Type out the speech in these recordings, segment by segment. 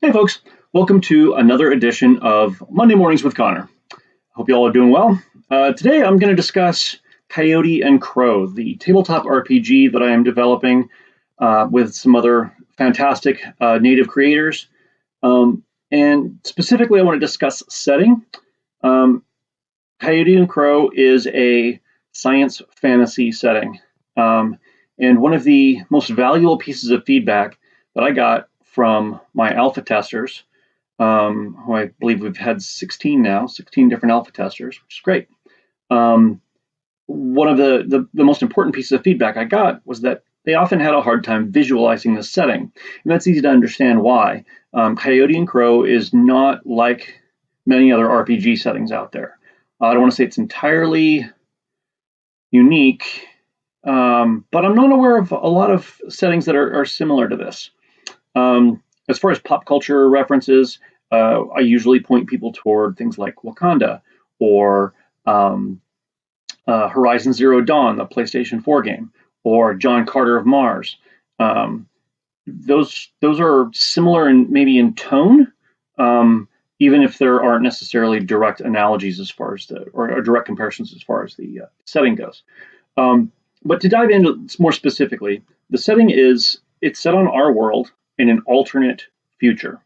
Hey folks, welcome to another edition of Monday Mornings with Connor. Hope you all are doing well. Today I'm going to discuss Coyote and Crow, the tabletop RPG that I am developing with some other fantastic native creators. And specifically, I want to discuss setting. Um, Coyote and Crow is a science fantasy setting. Um, and one of the most valuable pieces of feedback that I got from my alpha testers, who I believe we've had 16 now, 16 different alpha testers, which is great. One of the most important pieces of feedback I got was that they often had a hard time visualizing the setting. And that's easy to understand why. Coyote and Crow is not like many other RPG settings out there. I don't want to say it's entirely unique, but I'm not aware of a lot of settings that are similar to this. As far as pop culture references, I usually point people toward things like Wakanda or Horizon Zero Dawn, the PlayStation 4 game, or John Carter of Mars. Um, those are similar in maybe in tone, even if there aren't necessarily direct analogies as far as or direct comparisons as far as the setting goes. Um, but to dive into more specifically, the setting it's set on our world in an alternate future,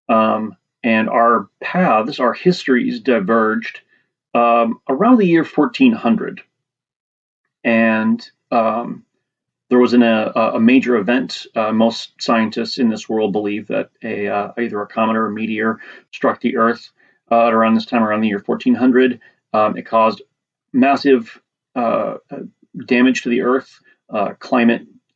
and our paths, our histories diverged around the year 1400, and there was a major event. Most scientists in this world believe that either a comet or a meteor struck the Earth around this time, around the year 1400. It caused massive damage to the Earth,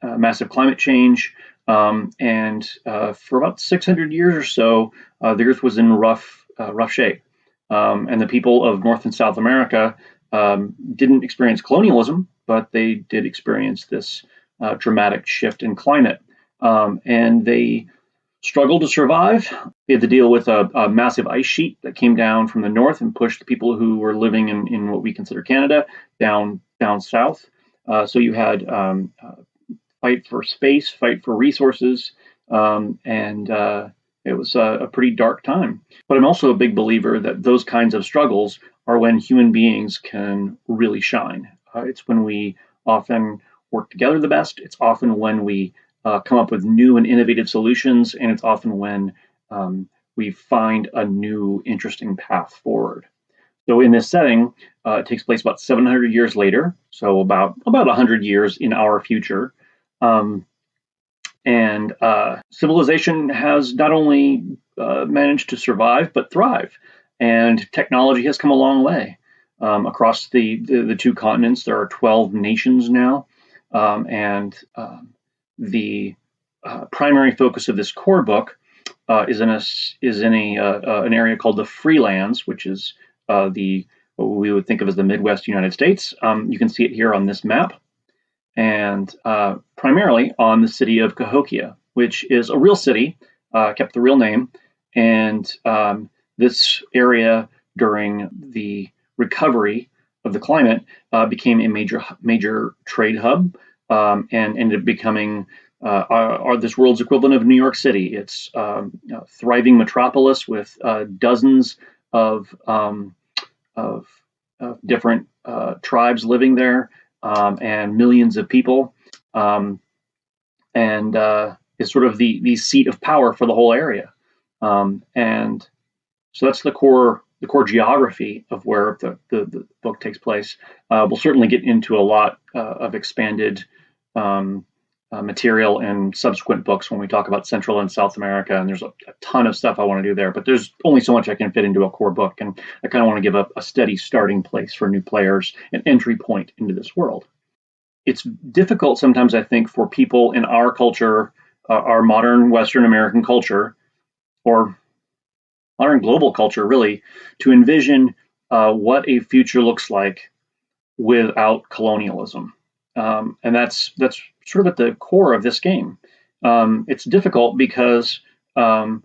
massive climate change, and for about 600 years or so, the Earth was in rough shape. And the people of North and South America didn't experience colonialism, but they did experience this dramatic shift in climate. And they struggled to survive. They had to deal with a massive ice sheet that came down from the north and pushed the people who were living in what we consider Canada down south. So you had fight for space, fight for resources, and it was a pretty dark time. But I'm also a big believer that those kinds of struggles are when human beings can really shine. It's when we often work together the best. It's often when we come up with new and innovative solutions, and it's often when we find a new, interesting path forward. So in this setting, it takes place about 700 years later, so about 100 years in our future. Um, and civilization has not only managed to survive, but thrive. And technology has come a long way. Across the two continents, there are 12 nations now. And the primary focus of this core book is in an area called the Freelands, which is the what we would think of as the Midwest United States. You can see it here on this map, and primarily on the city of Cahokia, which is a real city, kept the real name, and this area during the recovery of the climate became a major trade hub, and ended up becoming this world's equivalent of New York City. It's a thriving metropolis with dozens of of, different tribes living there, and millions of people, um, and is sort of the seat of power for the whole area. And so that's the core geography of where the book takes place. We'll certainly get into a lot of expanded um, material and subsequent books when we talk about Central and South America, and there's a ton of stuff I want to do there, but there's only so much I can fit into a core book, and I kind of want to give a steady starting place for new players, an entry point into this world. It's difficult sometimes, I think, for people in our culture, our modern Western American culture, or modern global culture, really, to envision what a future looks like without colonialism. And that's sort of at the core of this game. It's difficult because all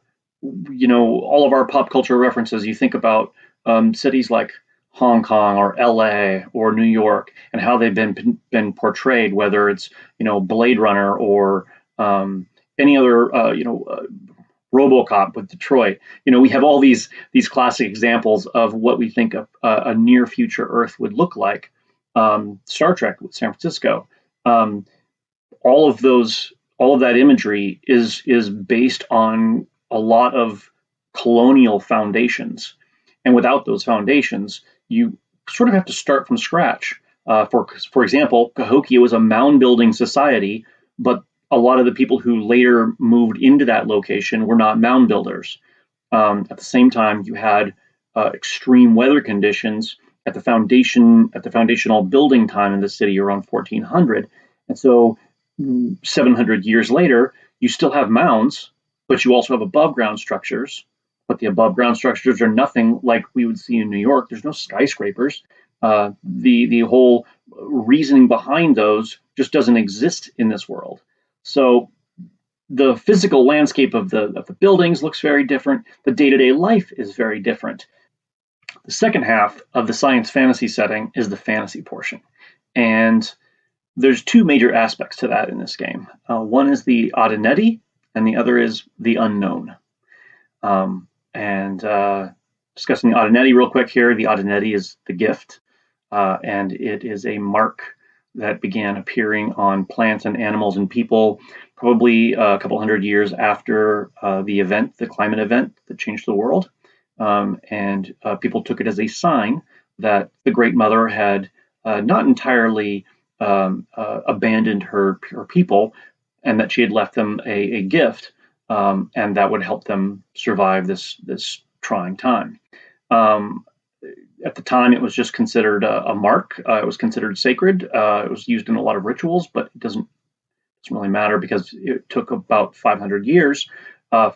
of our pop culture references. You think about cities like Hong Kong or L.A. or New York and how they've been portrayed, whether it's Blade Runner or any other RoboCop with Detroit. We have all these classic examples of what we think a near future Earth would look like. Star Trek with San Francisco. Um, all of that imagery is based on a lot of colonial foundations, and without those foundations, you sort of have to start from scratch. For example, Cahokia was a mound building society, but a lot of the people who later moved into that location were not mound builders. At the same time, you had extreme weather conditions at the foundational building time in the city around 1400, and so 700 years later, you still have mounds, but you also have above ground structures. But the above ground structures are nothing like we would see in New York. There's no skyscrapers. The whole reasoning behind those just doesn't exist in this world. So the physical landscape of the buildings looks very different. The day-to-day life is very different. The second half of the science fantasy setting is the fantasy portion. And there's two major aspects to that in this game. One is the Odineti, and the other is the unknown. And discussing the Odineti real quick here, the Odineti is the gift, and it is a mark that began appearing on plants and animals and people probably a couple hundred years after the climate event that changed the world. And people took it as a sign that the Great Mother had not entirely abandoned her people, and that she had left them a gift, and that would help them survive this trying time. At the time, it was just considered a mark. It was considered sacred. It was used in a lot of rituals, but it doesn't really matter because it took about 500 years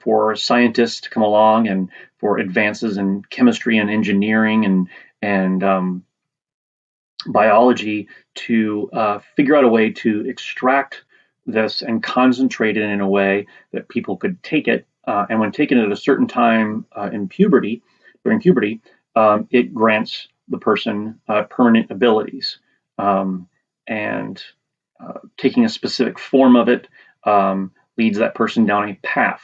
for scientists to come along and for advances in chemistry and engineering and biology to figure out a way to extract this and concentrate it in a way that people could take it. And when taken at a certain time during puberty, it grants the person permanent abilities. And taking a specific form of it leads that person down a path.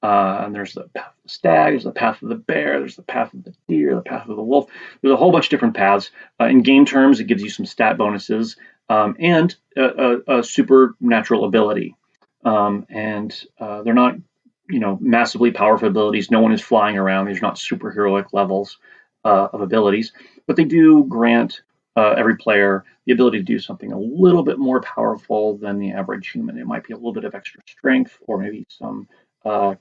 And there's the path of the stag, there's the path of the bear, there's the path of the deer, the path of the wolf. There's a whole bunch of different paths. In game terms, it gives you some stat bonuses and a supernatural ability. And they're not, massively powerful abilities. No one is flying around. These are not superheroic levels of abilities, but they do grant every player the ability to do something a little bit more powerful than the average human. It might be a little bit of extra strength, or maybe some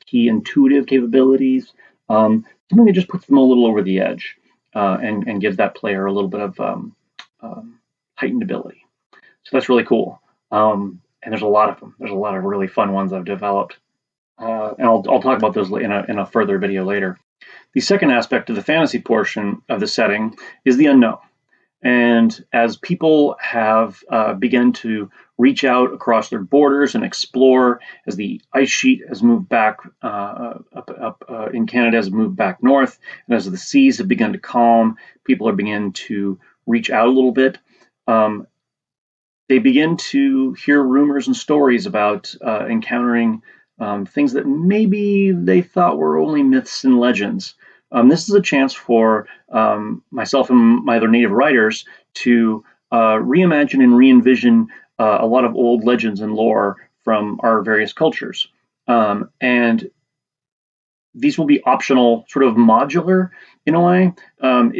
key intuitive capabilities, something that just puts them a little over the edge and gives that player a little bit of heightened ability. So that's really cool. And there's a lot of them. There's a lot of really fun ones I've developed. And I'll talk about those in a further video later. The second aspect of the fantasy portion of the setting is the unknown. And as people have begun to reach out across their borders and explore, as the ice sheet has moved back up in Canada, has moved back north, and as the seas have begun to calm, people are beginning to reach out a little bit. They begin to hear rumors and stories about encountering things that maybe they thought were only myths and legends. This is a chance for myself and my other native writers to reimagine and re-envision a lot of old legends and lore from our various cultures. And these will be optional, sort of modular in a way. I'm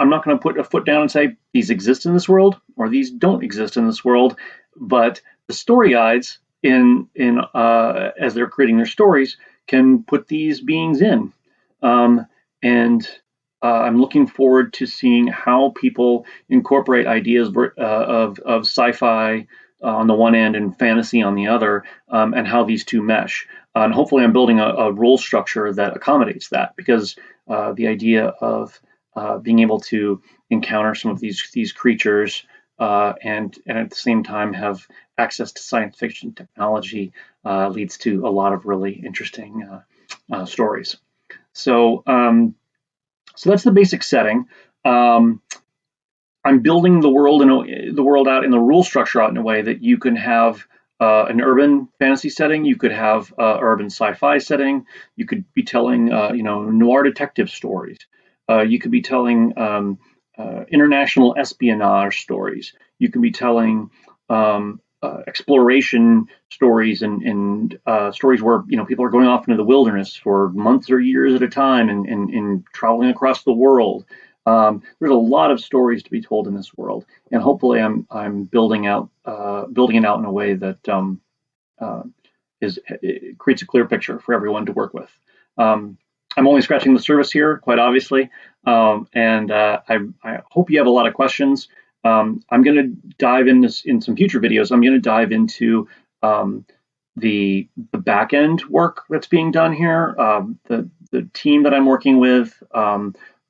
not going to put a foot down and say these exist in this world or these don't exist in this world, but the story guides as they're creating their stories can put these beings in. And I'm looking forward to seeing how people incorporate ideas of sci-fi on the one end and fantasy on the other, and how these two mesh. And hopefully I'm building a rule structure that accommodates that, because the idea of being able to encounter some of these creatures and at the same time have access to science fiction technology leads to a lot of really interesting stories. So that's the basic setting. I'm building the world out in the rule structure out in a way that you can have an urban fantasy setting. You could have urban sci-fi setting. You could be telling noir detective stories. You could be telling international espionage stories. You can be telling exploration stories and stories where people are going off into the wilderness for months or years at a time and traveling across the world. There's a lot of stories to be told in this world, and hopefully, I'm building it out in a way that uh, it creates a clear picture for everyone to work with. Um, I'm only scratching the surface here, quite obviously, and I hope you have a lot of questions. I'm going to dive in this in some future videos. I'm going to dive into um, the back end work that's being done here, the team that I'm working with,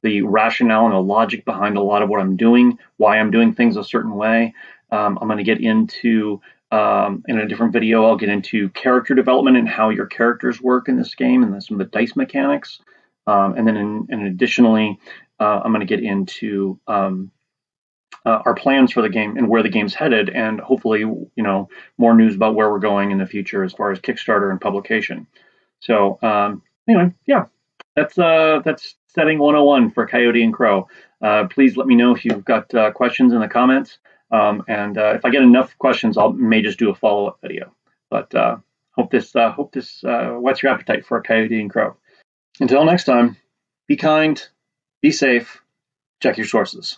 the rationale and the logic behind a lot of what I'm doing, why I'm doing things a certain way. I'm going to get into in a different video. I'll get into character development and how your characters work in this game and some of the dice mechanics. And then, additionally, I'm going to get into our plans for the game and where the game's headed, and hopefully, more news about where we're going in the future as far as Kickstarter and publication. So, anyway, yeah, that's setting 101 for Coyote and Crow. Please let me know if you've got questions in the comments, and if I get enough questions, I may just do a follow-up video. But hope this whets your appetite for Coyote and Crow. Until next time, be kind, be safe, check your sources.